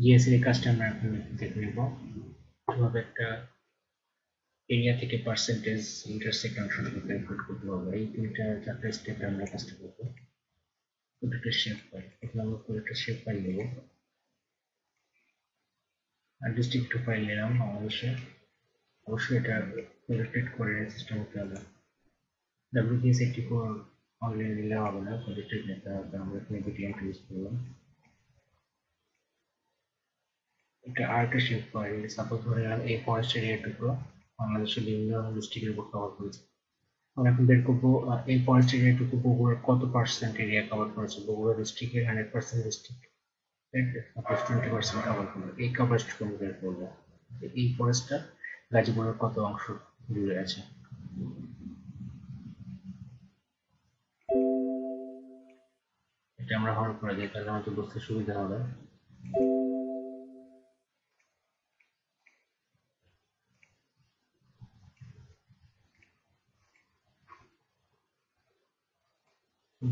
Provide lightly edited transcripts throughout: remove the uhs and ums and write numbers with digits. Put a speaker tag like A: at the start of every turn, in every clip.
A: জিএসএর এই কাজটা আমরা এখন দেখে নেব কিভাবে একটা এরিয়া থেকে পার্সেন্টেজ ইন্টারসেক্ট অংশটাকে ক্যালকুলেট করতে হবে। এই চারটা স্টেপে আমরা কাজটা করবো। প্রত্যেকটা শেপ ফাইল, এখন আমরা প্রত্যেকটা শেপ ফাইল নেব আর ডিস্ট্রিক্ট ফাইল নিলাম। অবশ্যই এটা প্রজেক্টেড করে সিস্টেম হতে হবে। WPS84 অনলাইনে দিলে হবে না, প্রজেক্টেড নিতে হবে। আমরা এখানে বিটিএম ইউজ করলাম। এটা আরেকটা শেপ ফাইল, সাপোজ ধরে নিলাম এই ফরেস্ট এরিয়াটুকু বাংলাদেশের বিভিন্ন ডিস্ট্রিক্টের উপর কভার করেছে। আমরা এখন বের করবো এই ফরেস্ট এরিয়াটুকু বগুড়ার কত পার্সেন্ট এরিয়া কভার করেছে। বগুড়া ডিস্ট্রিক্টের 100% ডিস্ট্রিক্ট 20% কভার করবে। এই কভারেজটুকু আমরা বের করবো। এই ফরেস্টটা গাজীপুরের কত অংশ জুড়ে আছে। এটা আমরা হর করে দিই, তাহলে আমাদের বুঝতে সুবিধা হবে।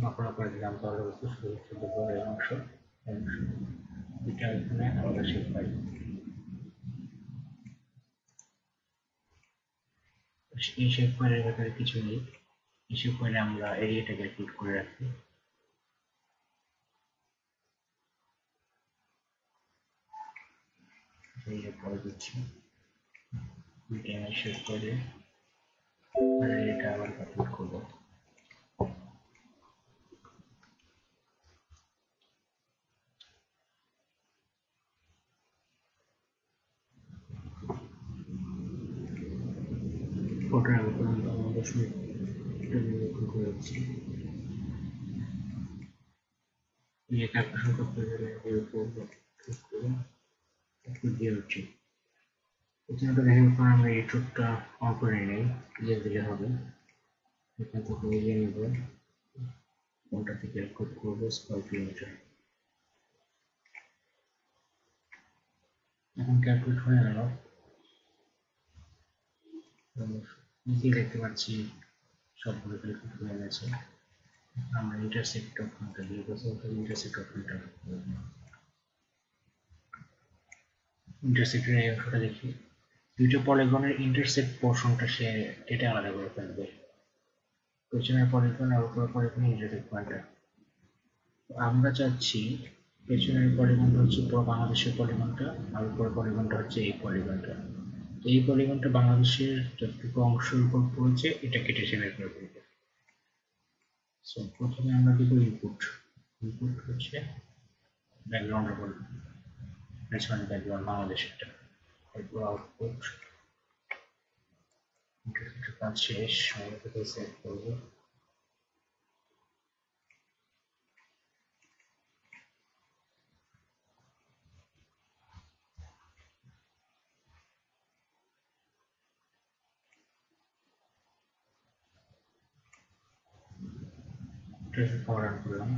A: আপনারা করে দিলাম, তাহলে বুঝতে সুবিধা হবে। অংশ এটা এখানে আমরা শেপ পাই। এই শেপ ফাইলের ব্যাপারে কিছু নেই। এই শেপ ফাইলে আমরা এরিয়াটাকে ক্লিক করে রাখি। এরিয়া পরে দিচ্ছি শেপ ফাইলে, আর এরিয়াটা আবার ক্লিক করবো। ফটোর আমি কোনো 10 মিনিট করে দিচ্ছি। ये कैप्शन को ক্লিক করে একটু দিয়ে হচ্ছে এখানটা দেখেন। আমরা এই চোখটা অন করে নেই, দিয়ে দিলে হবে। এখান থেকে মিলিয়ে নেব কোনটা থেকে ক্লিক করবো, স্কয়ার কিলোমিটার। এখন ক্যালকুলেট হয়ে গেল। নিচেই দেখতে পাচ্ছি সবগুলো ক্যালকুলেট হয়ে গেছে। আমরা ইন্টারসেক্ট অপশনটা দিয়ে দেবো। ইন্টারসেক্ট অপশনটা ইন্টারসেক্টের এই অংশটা দেখি। দুইটা পলিগনের ইন্টারসেক্ট পোর্শনটা সে কেটে আলাদা করে ফেলবে। পেছনের পলিগন আর উপরের পলিগন ইন্টারসেক্ট পয়েন্টটা আমরা চাচ্ছি পেছনের পলিগনটা হচ্ছে পুরো বাংলাদেশের পলিগনটা, আর উপরের পলিগনটা হচ্ছে এই পলিগনটা। এই পলিগনটা বাংলাদেশের যতটুকু অংশের উপর পড়েছে এটা কেটে সে বের করে ফেলবে। সো প্রথমে আমরা দিব ইনপুট। ইনপুট হচ্ছে ব্যাকগ্রাউন্ডের পলিগন, পেছনের ব্যাকগ্রাউন্ড বাংলাদেশেরটা। এরপর আউটপুট ইন্টারসেক্টের কাজ শেষ, আমরা এটাকে সেভ করবো। এটাকে ফরওয়ার্ড করলাম।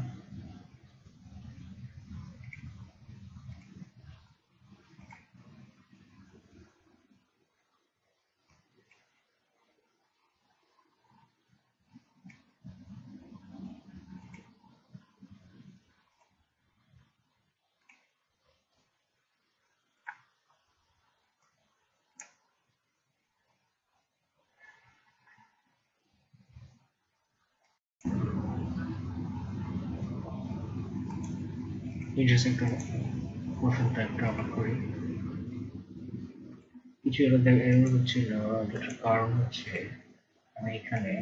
A: ইন্টারসেক্টর পোর্শনটা একটু আবার করি। কিছু এরর হচ্ছিল, যেটার কারণ হচ্ছে আমি এখানে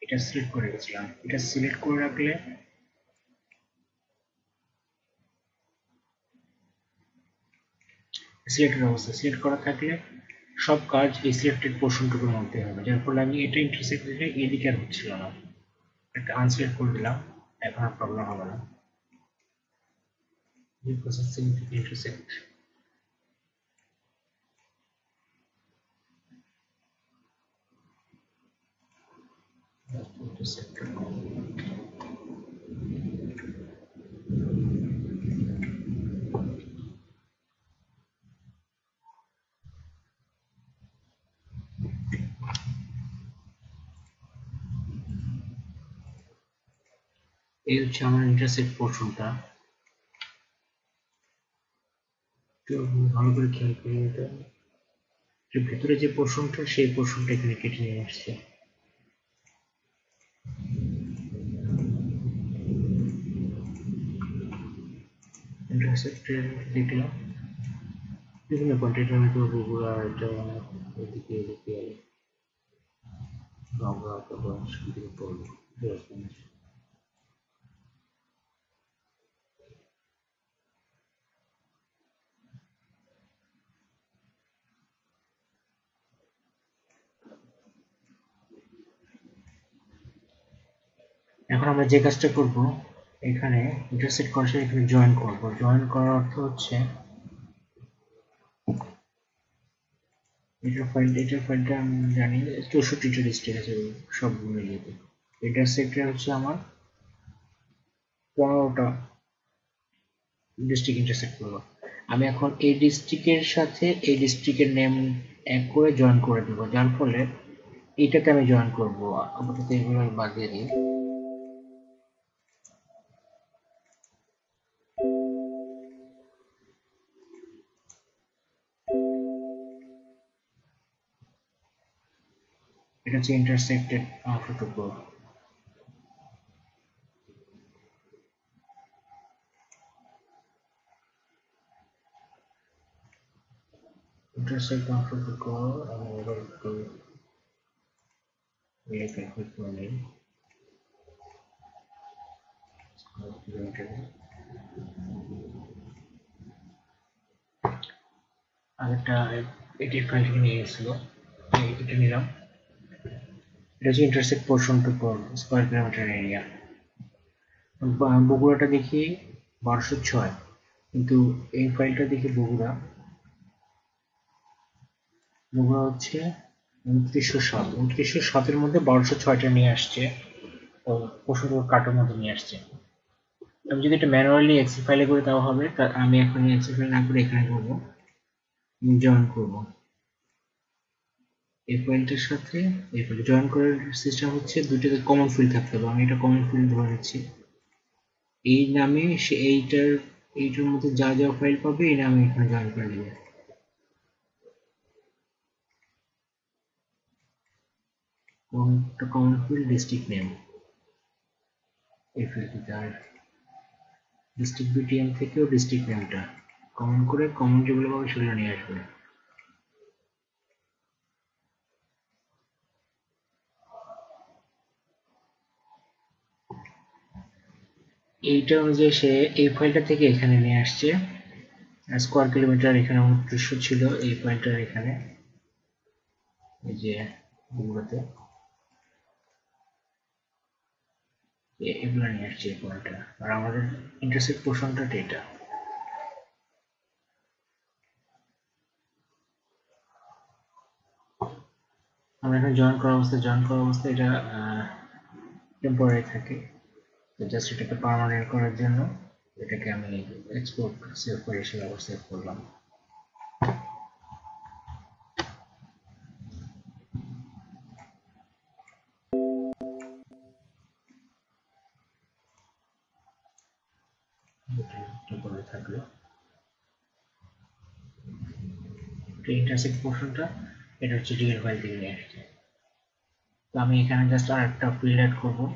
A: এটা সিলেক্ট করে রেখেছিলাম। এটা সিলেক্ট করে রাখলে সিলেক্টেড অবস্থা সিলেক্ট করা থাকলে সব কাজ এই সিলেক্টেড পোর্শনটুকুর মধ্যে হবে, যার ফলে আমি এটা ইন্টারসেক্ট দিলে এদিকে আর হচ্ছিল না। একটা আনসিলেক্ট করে দিলাম, এখন আর প্রবলেম হবে না। প্রসেসিং থেকে ইন্টারসেক্ট ইন্টারসেক্ট এই হচ্ছে আমার ইন্টারসেক্ট পোর্শনটা। তো ভালো করে খেয়াল করি এটা, যে ভেতরে যে পোর্শনটা সেই পোর্শনটা এখানে কেটে নিয়ে আসছে। ইন্টারসেক্টর দেখলাম বিভিন্ন কোয়ান্টিটি হয়তো বগুড়া, এটা এদিকে এদিকে নওগাঁ, তারপর দিকে পড়লো। এখন আমরা যে কাজটা করব, এখানে ইন্টারসেক্ট করার সাথে এখানে জয়েন করব। জয়েন করার অর্থ হচ্ছে এটার ফাইলটা আমি জানি 64টা ডিস্ট্রিক্ট আছে সবগুলো মিলিয়ে। ইন্টারসেক্টে হচ্ছে আমার 15টা ডিস্ট্রিক্ট ইন্টারসেক্ট করবো। আমি এখন এই ডিস্ট্রিক্টের সাথে এই ডিস্ট্রিক্টের নেম এক করে জয়েন করে দেবো, যার ফলে এইটাতে আমি জয়েন করবো। আপাতত এগুলো বাদ দিয়ে দিই। এটা হচ্ছে ইন্টারসেক্টেড অংশটুকু। ইন্টারসেক্ট অংশটুকু আমি এবার একটু ক্লিক করে নিই। আরেকটা এটি ফাইলটিকে নিয়ে গেছিল, এটা নিলাম। এটা হচ্ছে intersect portion two square kilometre area. বগুড়াটা দেখি 1206, কিন্তু এই ফাইলটা দেখি বগুড়া হচ্ছে 2907। 2907-এর মধ্যে 1206টা নিয়ে আসছে, পোর্শন কাটার মধ্যে নিয়ে আসছে। আমি যদি এটা ম্যানুয়ালি এক্সেল ফাইলে করি তাও হবে, আমি এখন এক্সেল ফাইল না করে এখানে করবো, জয়েন করবো এই ফাইলটার সাথে এই ফাইল। জয়েন করার সিস্টেম হচ্ছে দুইটাতে কমন ফিল্ড থাকতে হবে। আমি এটা কমন ফিল্ড ধরে নিচ্ছি। এই নামে সে এইটার মধ্যে যা যা ফাইল পাবে এই নামে এখানে জয়েন করে দেবে। কমন ফিল্ড ডিস্ট্রিক্ট নেম, এই ফিল্ডটিতে। আর ডিস্ট্রিক্ট বিটিএম থেকেও ডিস্ট্রিক্ট নেমটা কমন করে কমন যেগুলো পাবে সেগুলো নিয়ে আসবে। এইটা অনুযায়ী সে এই ফাইলটা থেকে এখানে নিয়ে আসছে। স্কোয়ার কিলোমিটার এখানে 2900 ছিল এই ফাইলটার, এখানে এই যে গুগলতে এগুলো নিয়ে আসছে এই ফাইলটা। আর আমাদের ইন্টারসেক্ট পোর্শনটা এটা। আমরা এখানে জয়েন করা অবস্থায় এটা টেম্পোরারি থাকে। তো জাস্ট এটাকে পার্মানেন্ট করার জন্য এটাকে আমি এক্সপোর্ট সেভ করে সেই অবস্থায় করলাম। টেম্পোরারি থাকলো। ইন্টারসেক্ট পোর্শনটা এটা হচ্ছে রিয়েল ফাইল থেকে নিয়ে আসছে। তো আমি এখানে জাস্ট আর একটা ফিল্ড অ্যাড করবো।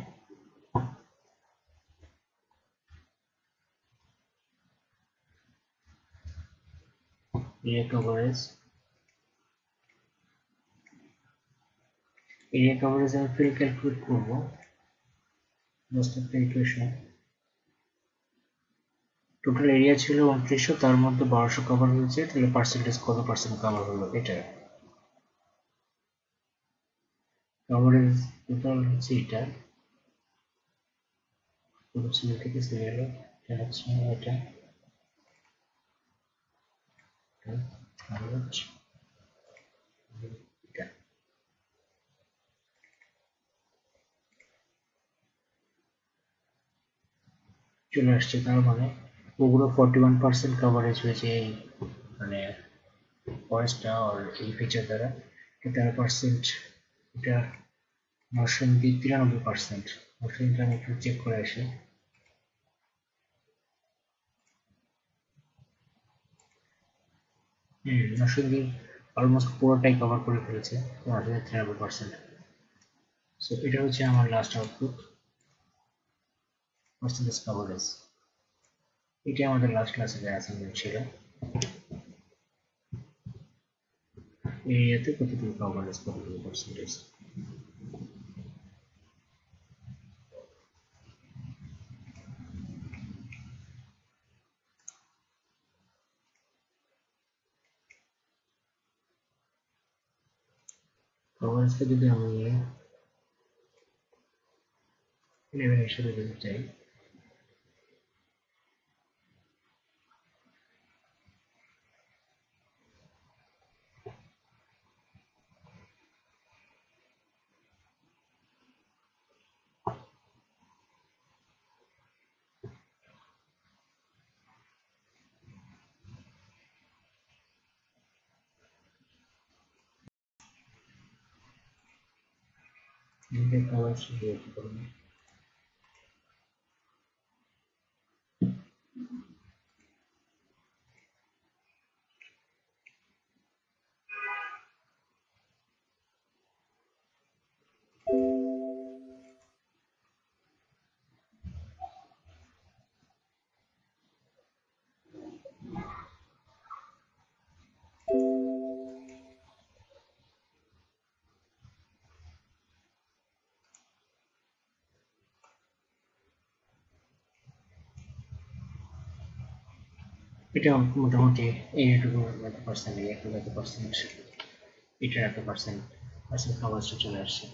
A: এরিয়া কভারেজ আমি ফিল্ড ক্যালকুলেট করবো। জাস্ট একটা ইকুয়েশন। টোটাল এরিয়া ছিল 2900, তার মধ্যে 1200 কভার হয়েছে, তাহলে পার্সেন্টেজ কত পার্সেন্ট কভার হলো এটা। কভারেজ টোটাল হচ্ছে এটা, পুরো সিরিয়াল থেকে সিরিয়ালে এটা হচ্ছে এটা এটা। চলে আসছে, তার মানে ওগুলো 41% কভারেজ হয়েছে এই মানে ফরেস্টটা আর এই ফিচার দ্বারা। 13%, এটা 93%। অপশনটা আমি একটু চেক করে আসি। নরসিংদীর অলমোস্ট পুরোটাই কভার করে ফেলেছে 93%। সো এটা হচ্ছে আমার লাস্ট আউটপুট পার্সেন্টেজ কভারেজ। এটি আমাদের লাস্ট ক্লাসের অ্যাসাইনমেন্ট ছিল। এরিয়াতে কতটুকু কভারেজ, কতটুকু পার্সেন্টেজ। কভারেজটা যদি আমি 11 হিসেবে দিতে চাই, কভারেজ দিয়ে করব। এটা মোটামুটি এইটুকু এত পার্সেন্ট, এত পার্সেন্ট, এটার এত পার্সেন্ট পার্সেন্ট কভারেজটা চলে আসছে।